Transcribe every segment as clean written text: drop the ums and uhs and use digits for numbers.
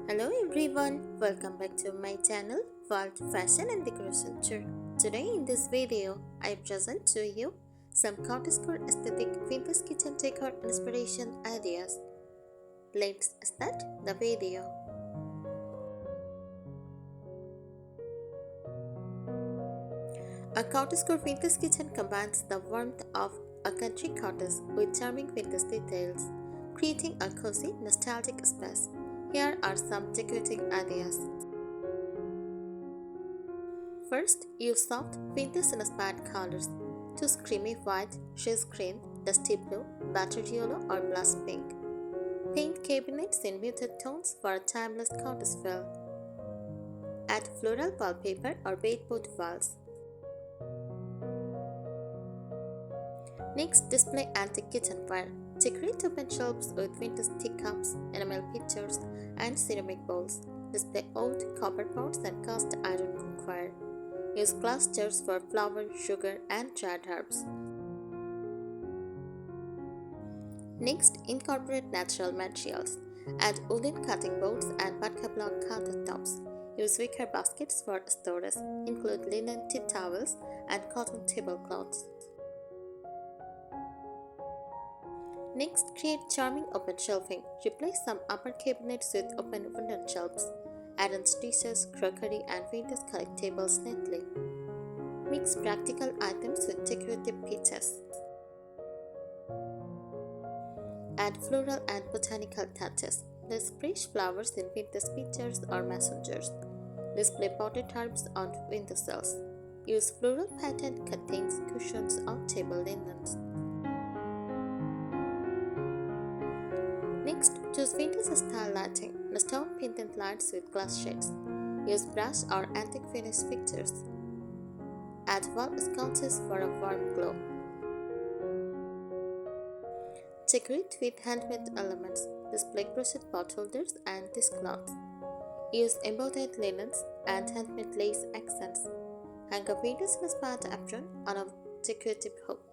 Hello everyone, welcome back to my channel World Fashion and Decoration Tour. Today in this video, I present to you some Cottagecore aesthetic vintage kitchen decor inspiration ideas. Let's start the video. A Cottagecore vintage kitchen combines the warmth of a country cottage with charming vintage details, creating a cozy, nostalgic space. Here are some decorating ideas. First, use soft, vintage-inspired colors. Choose creamy white, sheath green, dusty blue, battered yellow, or blush pink. Paint cabinets in muted tones for a timeless cottage feel. Add floral wallpaper or baseboard walls. Next, display antique kitchenware. Decorate open shelves with vintage teacups, enamel pictures, and ceramic bowls. Display old copper pots and cast iron cookware. Use glass jars for flour, sugar, and dried herbs. Next, incorporate natural materials. Add wooden cutting boards and putka block countertops. Use wicker baskets for storage. Include linen tea towels and cotton tablecloths. Next, create charming open shelving. Replace some upper cabinets with open wooden shelves. Arrange dishes, crockery, and vintage collectibles neatly. Mix practical items with decorative pieces. Add floral and botanical touches. Place fresh flowers in vintage pitchers or mason jars. Display potted herbs on windowsills. Use floral patterned curtains, cushions, or table linens. Next, choose vintage style lighting. Stone pendant lights with glass shades. Use brass or antique finish fixtures. Add wall sconces for a warm glow. Decorate with handmade elements. Display crochet pot holders and dishcloths. Use embroidered linens and handmade lace accents. Hang a vintage-inspired apron on a decorative hook.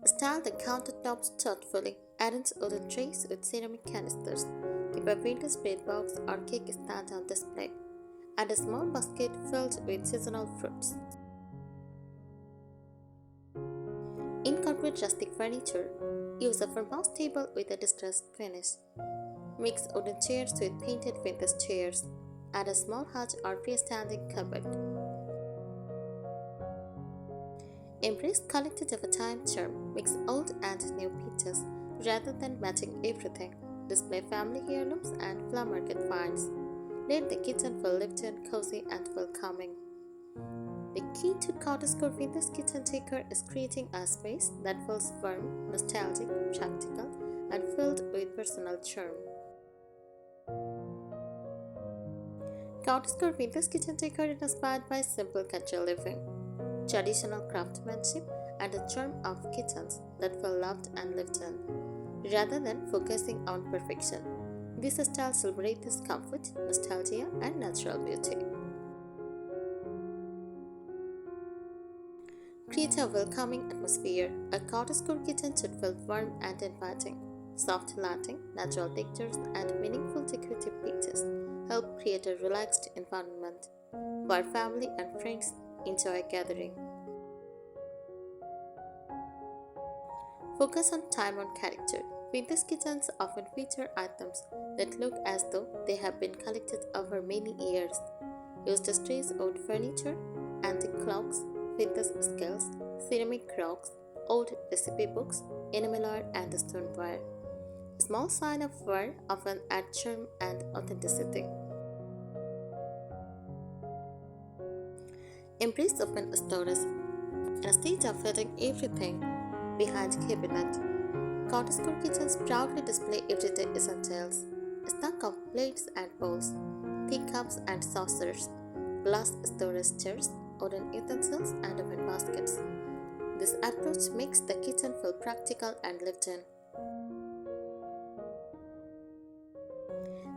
Style the countertops thoughtfully. Arrange wooden trays with ceramic canisters. Keep a vintage bread box or cake stand on display. Add a small basket filled with seasonal fruits. Incorporate rustic furniture. Use a farmhouse table with a distressed finish. Mix wooden chairs with painted vintage chairs. Add a small hutch or freestanding cupboard. Embrace collected of a time charm. Mix old and new pieces rather than matching everything. Display family heirlooms and flower market finds. Let the kitchen feel lived in, cozy, and welcoming. The key to Cottagecore vintage kitchen decor is creating a space that feels warm, nostalgic, practical, and filled with personal charm. Cottagecore vintage kitchen decor is inspired by simple country living, traditional craftsmanship, and the charm of kitchens that feel loved and lived in, rather than focusing on perfection. This style celebrates comfort, nostalgia, and natural beauty. Create a welcoming atmosphere. A Cottagecore kitchen should feel warm and inviting. Soft lighting, natural textures, and meaningful decorative pieces help create a relaxed environment where family and friends enjoy gathering. Focus on time and character. Vintage kitchens often feature items that look as though they have been collected over many years. Use distressed old furniture, antique clocks, vintage scales, ceramic rocks, old recipe books, enamel art, and stoneware. Small sign of wear often add charm and authenticity. Embrace open storage. Instead of hiding everything behind cabinet, Cottagecore kitchens proudly display everyday essentials. A stack of plates and bowls, teacups and saucers, glass storage jars, wooden utensils, and open baskets. This approach makes the kitchen feel practical and lived in.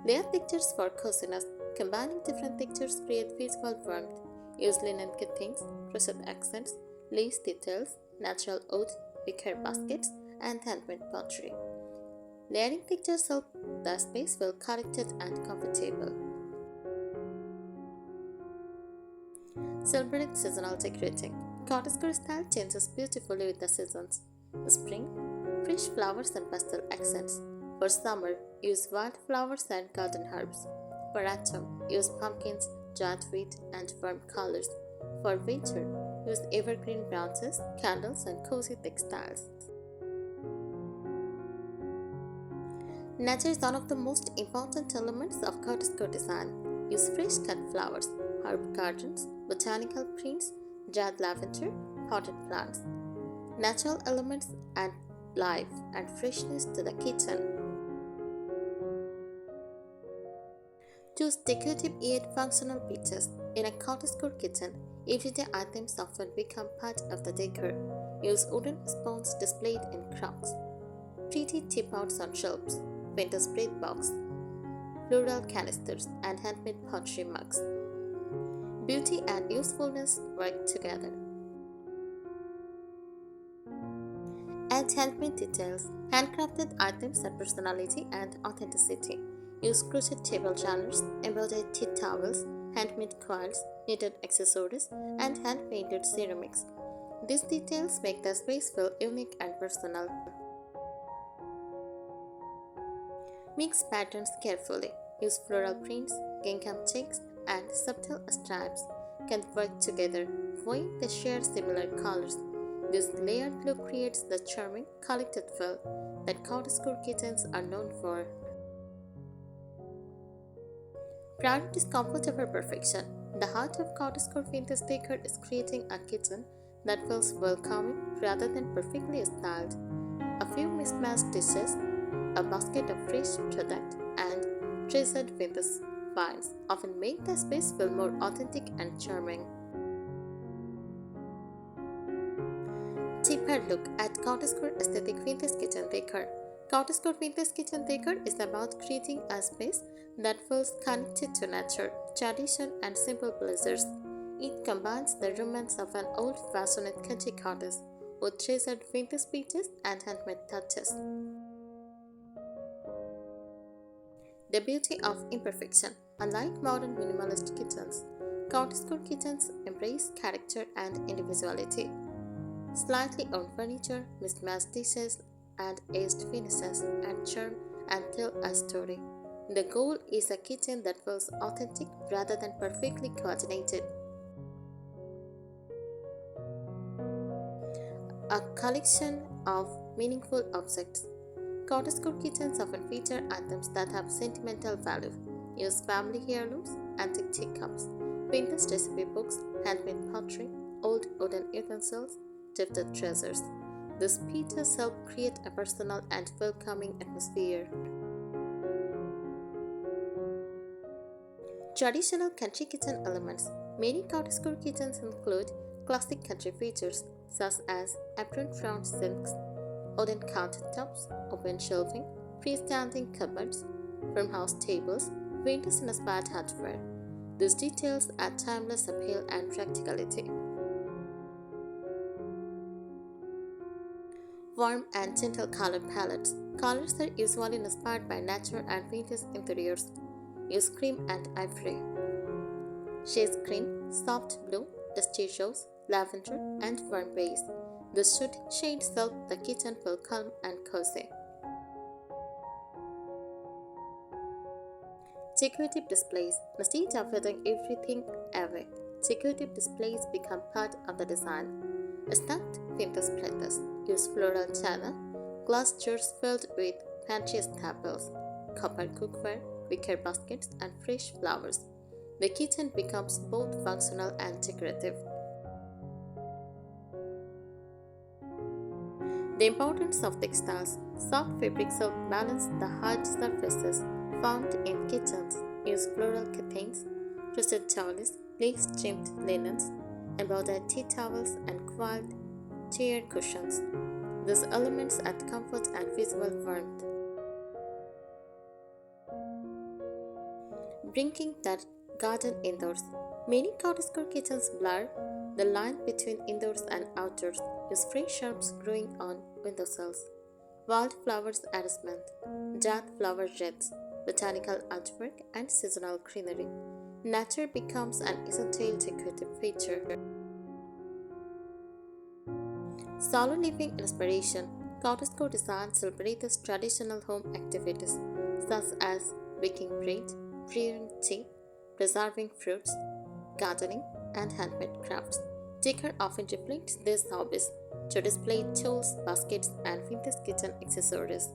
Layer pictures for coziness. Combining different textures create visual warmth. Use linen curtains, crochet accents, lace details, natural wood, wicker baskets, and handmade pottery. Layering pictures help the space feel connected and comfortable. Celebrate seasonal decorating. Cottagecore style changes beautifully with the seasons. Spring, fresh flowers and pastel accents. For summer, use wildflowers and garden herbs. For autumn, use pumpkins, giant wheat, and warm colors. For winter, use evergreen branches, candles, and cozy textiles. Nature is one of the most important elements of cottagecore design. Use fresh cut flowers, herb gardens, botanical prints, dried lavender, potted plants. Natural elements add life and freshness to the kitchen. Choose decorative yet functional pieces. In a cottagecore kitchen, everyday items often become part of the decor. Use wooden spoons displayed in crocks, pretty teapots on shelves, vintage bread box, floral canisters, and handmade pottery mugs. Beauty and usefulness work together. Add handmade details. Handcrafted items add personality and authenticity. Use crochet table runners, embroidered tea towels, handmade quilts, knitted accessories, and hand-painted ceramics. These details make the space feel unique and personal. Mix patterns carefully. Use floral prints, gingham checks, and subtle stripes can work together when they share similar colors. This layered look creates the charming, collected feel that cottagecore kitchens are known for. Prioritize comfort over perfection. The heart of cottagecore vintage decor is creating a kitchen that feels welcoming rather than perfectly styled. A few mismatched dishes, a basket of fresh product, and treasured vintage finds often make the space feel more authentic and charming. Deeper look at Cottagecore aesthetic vintage kitchen decor. Cottagecore vintage kitchen decor is about creating a space that feels connected to nature, tradition, and simple pleasures. It combines the romance of an old-fashioned country cottage with treasured vintage pieces and handmade touches. The beauty of imperfection. Unlike modern minimalist kitchens, cottagecore kitchens embrace character and individuality. Slightly owned furniture, mismatched dishes, and aged finishes add charm and tell a story. The goal is a kitchen that feels authentic rather than perfectly coordinated. A collection of meaningful objects. Cottagecore kitchens often feature items that have sentimental value. Use family heirlooms, antique teacups, vintage recipe books, handmade pottery, old wooden utensils, gifted treasures. These pieces help create a personal and welcoming atmosphere. Traditional country kitchen elements. Many cottagecore kitchens include classic country features such as apron-front sinks, wooden countertops, open shelving, freestanding cupboards, farmhouse tables, vintage-inspired hardware. These details add timeless appeal and practicality. Warm and gentle color palettes. Colors are usually inspired by nature and vintage interiors. Use cream and ivory, shades green, soft blue, dusty rose, lavender, and warm beige. The soothing shades help the kitchen feel calm and cozy. Decorative displays. Instead of putting everything away, decorative displays become part of the design. Stacked vintage platters. Use floral china, glass jars filled with pantry staples, copper cookware, wicker baskets, and fresh flowers. The kitchen becomes both functional and decorative. The importance of textiles. Soft fabrics help balance the hard surfaces found in kitchens. Use floral curtains, twisted towels, lace-trimmed linens, embroidered tea towels, and quilted chair cushions. These elements add comfort and visual warmth. Bringing that garden indoors. Many cottagecore kitchens blur the line between indoors and outdoors. Use fresh shrubs growing on windowsills, wildflowers arrangement, death flower wreaths, botanical artwork, and seasonal greenery. Nature becomes an essential decorative feature. Solo living inspiration. Cottagecore design celebrates traditional home activities such as baking bread, brewing tea, preserving fruits, gardening, and handmade crafts. Decor often reflects these hobbies to display tools, baskets, and vintage kitchen accessories.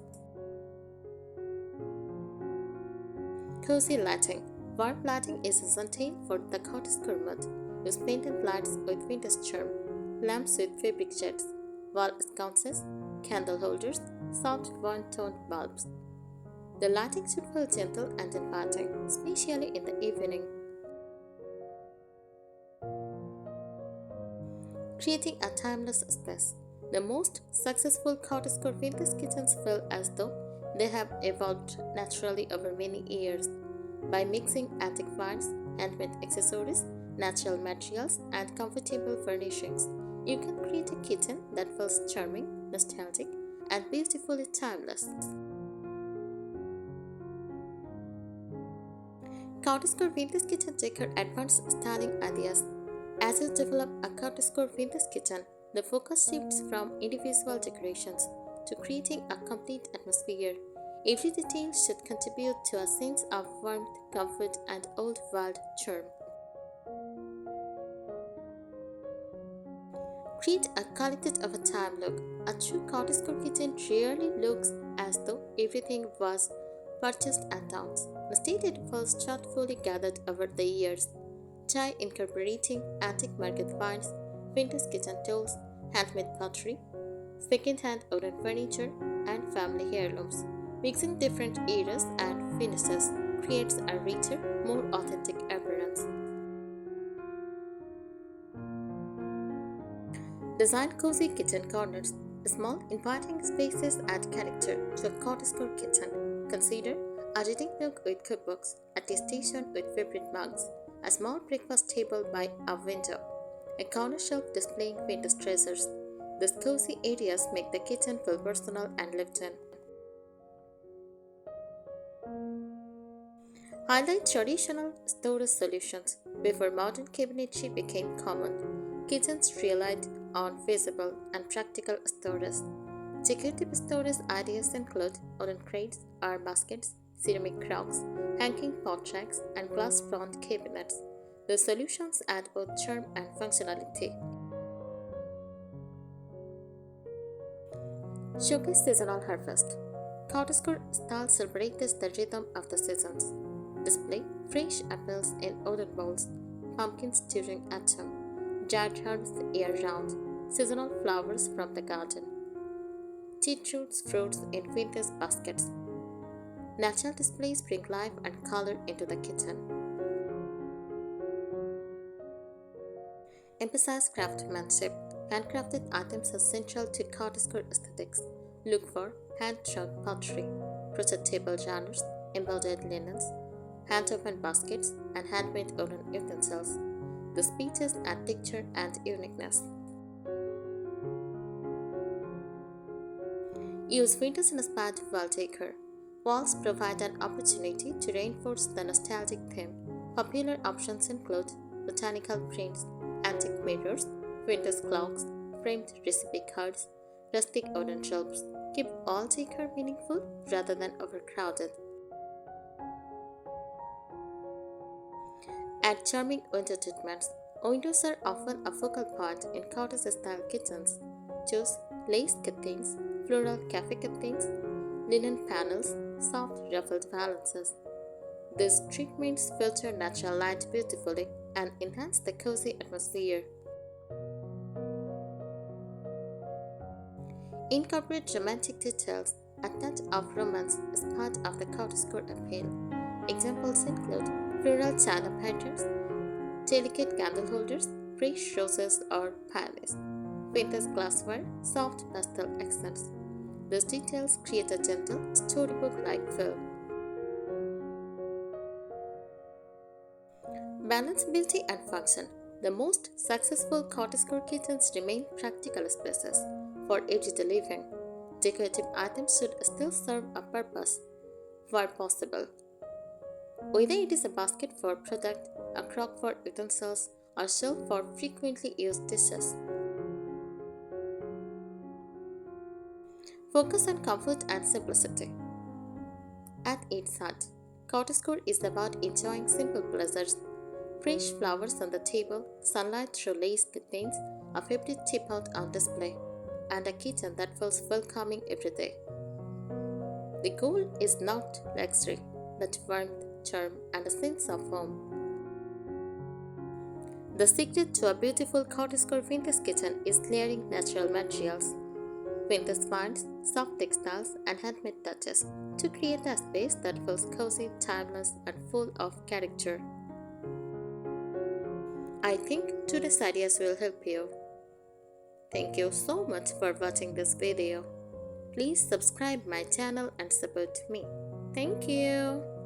Cozy lighting. Warm lighting is essential for the cottagecore mood. Use painted lights with vintage charm, lamps with fabric shades, wall sconces, candle holders, soft one-toned bulbs. The lighting should feel gentle and inviting, especially in the evening. Creating a timeless space. The most successful cottagecore vintage kitchens feel as though they have evolved naturally over many years. By mixing antique finds, handmade accessories, natural materials, and comfortable furnishings, you can create a kitchen that feels charming, nostalgic, and beautifully timeless. Cottagecore vintage kitchen decor advanced styling ideas. As you develop a cottagecore vintage kitchen, the focus shifts from individual decorations to creating a complete atmosphere. Every detail should contribute to a sense of warmth, comfort, and old world charm. Create a collected over time look. A true cottagecore kitchen rarely looks as though everything was purchased at once. Instead, it was thoughtfully gathered over the years. Try incorporating antique market finds, vintage kitchen tools, handmade pottery, second-hand wooden furniture, and family heirlooms. Mixing different eras and finishes creates a richer, more authentic appearance. Design cozy kitchen corners. Small, inviting spaces add character to a cottagecore kitchen. Consider a reading nook with cookbooks, a tea station with favorite mugs, a small breakfast table by a window, a corner shelf displaying vintage treasures. These cozy areas make the kitchen feel personal and lived in. Highlight traditional storage solutions. Before modern cabinetry became common, kitchens relied on feasible and practical storage. Decorative storage ideas include wooden crates or baskets, ceramic crocks, hanging pot racks, and glass front cabinets. The solutions add both charm and functionality. Showcase seasonal harvest. Cottagecore style celebrates the rhythm of the seasons. Display fresh apples in wooden bowls, pumpkins during autumn, dried herbs year-round, seasonal flowers from the garden, citrus fruits in vintage baskets. Natural displays bring life and color into the kitchen. Emphasize craftsmanship. Handcrafted items are central to cottagecore aesthetics. Look for hand-drawn pottery, crochet table runners, embroidered linens, hand-opened baskets, and handmade wooden utensils. The speeches add texture and uniqueness. Use vintage-inspired wall decor. Walls provide an opportunity to reinforce the nostalgic theme. Popular options include botanical prints, antique mirrors, vintage clocks, framed recipe cards, rustic wooden shelves. Keep all decor meaningful rather than overcrowded. Add charming window treatments. Windows are often a focal point in cottage-style kitchens. Choose lace curtains, floral cafe curtains, linen panels, soft ruffled valances. These treatments filter natural light beautifully and enhance the cozy atmosphere. Incorporate romantic details. A touch of romance is part of the cottagecore appeal. Examples include floral china patterns, delicate candle holders, fresh roses or palace, vintage glassware, soft pastel accents. These details create a gentle, storybook-like feel. Balance beauty and function. The most successful cottagecore kitchens remain practical spaces for everyday living. Decorative items should still serve a purpose where possible. Whether it is a basket for product, a crock for utensils, or shelf for frequently used dishes. Focus on comfort and simplicity. At its heart, Cottagecore is about enjoying simple pleasures, fresh flowers on the table, sunlight through lace curtains, a favorite teapot on display, and a kitchen that feels welcoming every day. The goal is not luxury, but warmth, charm, and a sense of home. The secret to a beautiful Cottagecore vintage kitchen is layering natural materials, vintage finds, soft textiles, and handmade touches to create a space that feels cozy, timeless, and full of character. I think today's ideas will help you. Thank you so much for watching this video. Please subscribe my channel and support me. Thank you.